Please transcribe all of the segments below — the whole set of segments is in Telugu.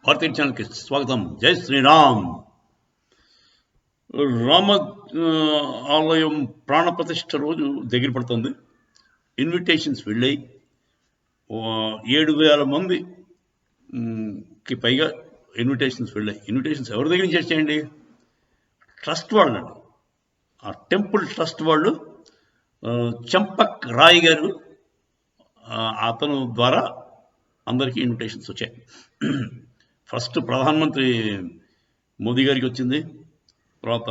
భారతీయ ఛానల్కి స్వాగతం. జై శ్రీరామ్. రామ ఆలయం ప్రాణప్రతిష్ఠ రోజు దగ్గర పడుతుంది. ఇన్విటేషన్స్ వెళ్ళాయి. 7,000 మందికి పైగా ఇన్విటేషన్స్ వెళ్ళాయి. ఇన్విటేషన్స్ ఎవరి దగ్గర నుంచి వచ్చాయండి? ట్రస్ట్ వాళ్ళు అండి. ఆ టెంపుల్ ట్రస్ట్ వాళ్ళు, చంపక్ రాయ్ గారు, అతను ద్వారా అందరికీ ఇన్విటేషన్స్ వచ్చాయి. ఫస్ట్ ప్రధానమంత్రి మోదీ గారికి వచ్చింది, తర్వాత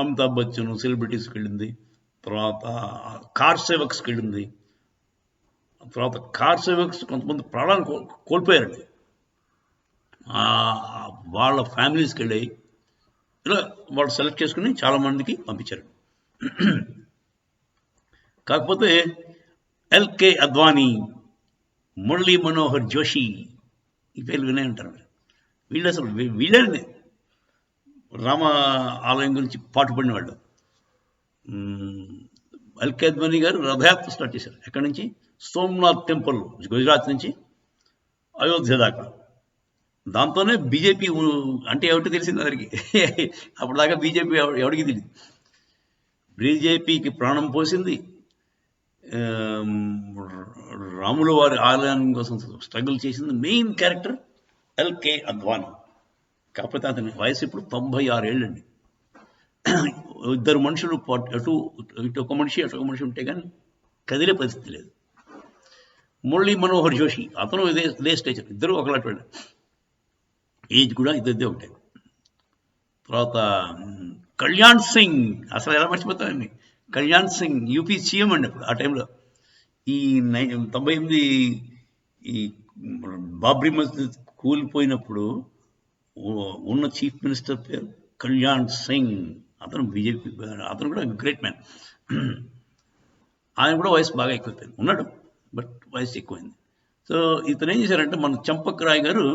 అమితాబ్ బచ్చన్ సెలబ్రిటీస్కి వెళ్ళింది, తర్వాత కార్ సేవక్స్కి వెళ్ళింది, తర్వాత కార్ సేవక్స్ కొంతమంది ప్రాణాలు కోల్పోయారండి, వాళ్ళ ఫ్యామిలీస్కి వెళ్ళాయి. ఇలా వాళ్ళు సెలెక్ట్ చేసుకుని చాలామందికి పంపించారు. కాకపోతే ఎల్కే అద్వానీ, మురళీ మనోహర్ జోషి, ఈ పేర్లు వినే ఉంటారు. వీళ్ళు అసలు వీళ్ళే రామ ఆలయం గురించి పాటుపడిన వాళ్ళు. ఎల్కే అద్వానీ గారు రథయాత్ర స్టార్ట్ చేశారు. ఎక్కడి నుంచి? సోమనాథ్ టెంపుల్, గుజరాత్ నుంచి అయోధ్య దాకా. దాంతోనే బీజేపీ అంటే ఏమిటో తెలిసింది అందరికి. అప్పటిదాకా బీజేపీ ఎవరికి తెలియదు. బీజేపీకి ప్రాణం పోసింది, రాముల వారి ఆలయం కోసం స్ట్రగుల్ చేసింది మెయిన్ క్యారెక్టర్ ఎల్కే అద్వానీ. కాకపోతే అతని వయసు ఇప్పుడు 96 ఏళ్ళండి. ఇద్దరు మనుషులు ఇటు ఒక మనిషి అటు ఒక మనిషి ఉంటే కానీ కదిలే పరిస్థితి లేదు. మురళీ మనోహర్ జోషి, అతను ఇదే స్టేజ్, ఇద్దరు ఒకలాంటి వాళ్ళు, ఏజ్ కూడా ఇద్దరిదే ఉంటాయి. తర్వాత కళ్యాణ్ సింగ్, అసలు ఎలా మర్చిపోతామండి, కళ్యాణ్ సింగ్ యూపీ సీఎం అండి అప్పుడు. ఆ టైంలో ఈ 98 ఈ బాబ్రీ మస్జిద్ కూలిపోయినప్పుడు ఉన్న చీఫ్ మినిస్టర్ పేరు కళ్యాణ్ సింగ్. అతను బీజేపీ, అతను కూడా గ్రేట్ మ్యాన్. ఆయన కూడా వయసు బాగా ఎక్కువైపోయింది, ఉన్నాడు బట్ వయసు ఎక్కువైంది. సో ఇతను ఏం చేశారంటే, మన చంపక్ రాయ్ గారు,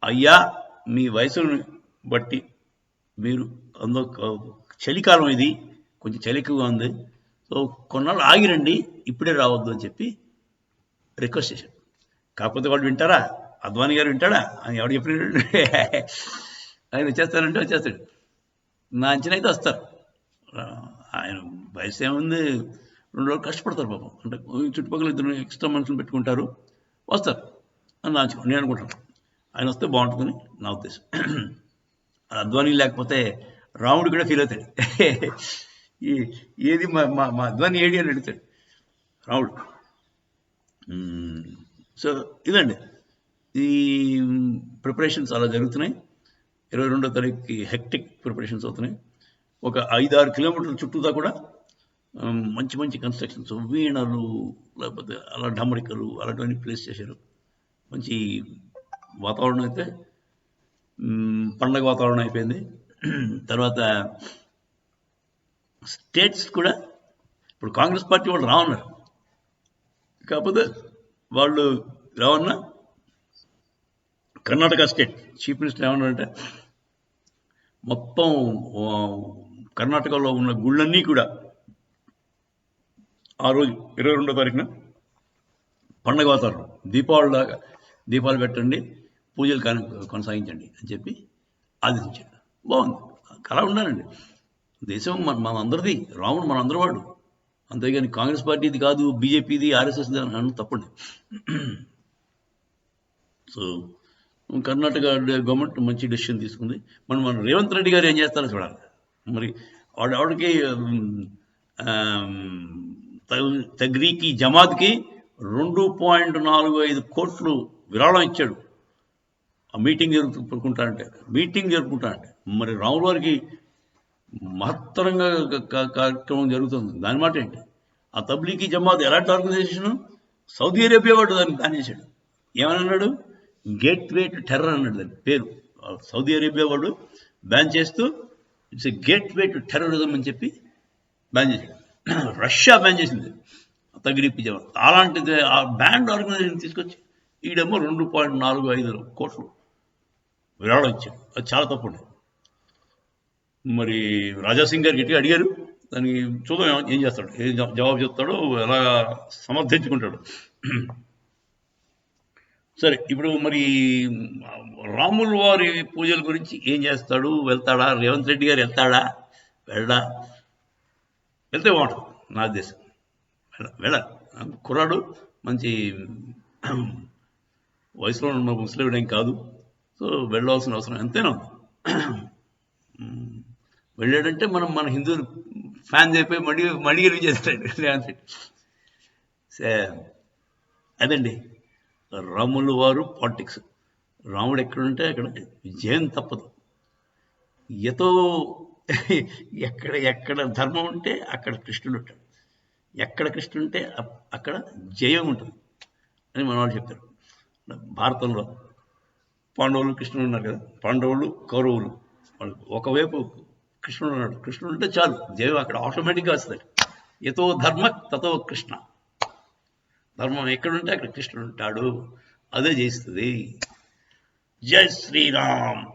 అయ్యా మీ వయసుని బట్టి మీరు చలికాలం, ఇది కొంచెం చలి ఎక్కువగా ఉంది, సో కొన్నాళ్ళు ఆగిరండి, ఇప్పుడే రావద్దు అని చెప్పి రిక్వెస్ట్ చేశారు. కాకపోతే వాళ్ళు వింటారా? అద్వానీ గారు వింటాడా? అని ఎవడు చెప్పినాడు? ఆయన వచ్చేస్తానంటే వచ్చేస్తాడు. నా అంచనా అయితే వస్తారు. ఆయన వయసు ఏముంది, 2 రోజులు కష్టపడతారు పాపం. అంటే చుట్టుపక్కల ఇద్దరు ఎక్స్ట్రా మనుషులు పెట్టుకుంటారు, వస్తారు అని నేను అనుకుంటాను. ఆయన వస్తే బాగుంటుందని నా ఉద్దేశం. అద్వానీ లేకపోతే రాముడు కూడా ఫీల్ అవుతాడు. ఏది మా అద్వానీ ఏడి అని అడుగుతాడు రాముడు. సో ఇదండి, ఈ ప్రిపరేషన్స్ అలా జరుగుతున్నాయి. 22వ తారీఖుకి హెక్టిక్ ప్రిపరేషన్స్ అవుతున్నాయి. ఒక 5-6 కిలోమీటర్ల చుట్టూతా కూడా మంచి మంచి కన్స్ట్రక్షన్స్, వీణలు, లేకపోతే అలా డమరికలు అలాంటివన్నీ ప్లేస్ చేశారు. మంచి వాతావరణం అయితే పండగ వాతావరణం అయిపోయింది. తర్వాత స్టేట్స్ కూడా ఇప్పుడు కాంగ్రెస్ పార్టీ వాళ్ళు రావన్నారు. కాకపోతే వాళ్ళు రావన్నా కర్ణాటక స్టేట్ చీఫ్ మినిస్టర్ ఏమన్నారంటే, మొత్తం కర్ణాటకలో ఉన్న గుళ్ళన్నీ కూడా ఆ రోజు 22వ తారీఖున పండగ వాతావరణం, దీపాలు పెట్టండి, పూజలు కొనసాగించండి అని చెప్పి ఆదేశించాడు. బాగుంది, అలా ఉండాలండి. దేశం మన అందరిది, రాముడు మన అందరి వాడు, అంతేగాని కాంగ్రెస్ పార్టీది కాదు, బీజేపీది, ఆర్ఎస్ఎస్ది అన్న తప్పండి. సో కర్ణాటక గవర్నమెంట్ మంచి డెసిషన్ తీసుకుంది. మన రేవంత్ రెడ్డి గారు ఏం చేస్తారో చూడాలి. మరి ఆవిడకి తగ్రీకి జమాత్కి 2.45 కోట్లు విరాళం ఇచ్చాడు. ఆ మీటింగ్ జరుపుకుంటారంటే మరి రాముల వారికి మహత్తరంగా కార్యక్రమం జరుగుతుంది. దాని మాట ఏంటి? ఆ తబ్లీగీ జమాత్ ఎలాంటి ఆర్గనైజేషను? సౌదీ అరేబియా వాడు దాన్ని బ్యాన్ చేశాడు. ఏమన్నాడు? గేట్వే టు టెర్రర్ అన్నాడు దాని పేరు. సౌదీ అరేబియా వాడు బ్యాన్ చేస్తూ it's a gateway to terrorism అని చెప్పి బ్యాన్ చేశాడు. రష్యా బ్యాన్ చేసింది తగ్రీపి జమాత్. అలాంటిది ఆ బ్యాండ్ ఆర్గనైజేషన్ తీసుకొచ్చి ఈడేమో 2.45 కోట్లు విరాళం ఇచ్చాడు. అది చాలా తప్పండి. మరి రాజాసింగ్ గారు గట్టిగా అడిగారు, దానికి చూద్దాం ఏం చేస్తాడు, ఏం జవాబు చెప్తాడో, ఎలా సమర్థించుకుంటాడు. సరే, ఇప్పుడు మరి రాముల వారి పూజల గురించి ఏం చేస్తాడు, వెళ్తాడా? రేవంత్ రెడ్డి గారు వెళ్తాడా? వెళ్ళడా? వెళ్తే బాగుంటుంది నా ఉద్దేశం. వెళ్ళాలి. కుర్రాడు మంచి వయసులో ఉన్న ముసలివిడేం కాదు. సో వెళ్ళవలసిన అవసరం ఎంతైనా ఉంది. వెళ్ళాడంటే మనం మన హిందువులు ఫ్యాన్స్ అయిపోయి మళ్ళీ గెలిచేస్తాడు రేవంత్ రెడ్డి. అదండి రాముల వారు పాలిటిక్స్. రాముడు ఎక్కడుంటే అక్కడ విజయం తప్పదు. ఎతో ఎక్కడ ధర్మం ఉంటే అక్కడ కృష్ణుడు ఉంటాడు, ఎక్కడ కృష్ణుడు ఉంటే అక్కడ జయం ఉంటుంది అని మన వాళ్ళు చెప్తారు. భారతంలో పాండవులు కృష్ణుడు ఉన్నారు కదా, పాండవులు కౌరవులు, వాళ్ళు ఒకవైపు కృష్ణుడు ఉన్నాడు. కృష్ణుడు ఉంటే చాలు, జయం అక్కడ ఆటోమేటిక్గా వస్తుంది. ఎతో ధర్మ తతో కృష్ణ. ధర్మం ఎక్కడుంటే అక్కడ కృష్ణుడు ఉంటాడు, అదే చేస్తుంది. జై శ్రీరామ్.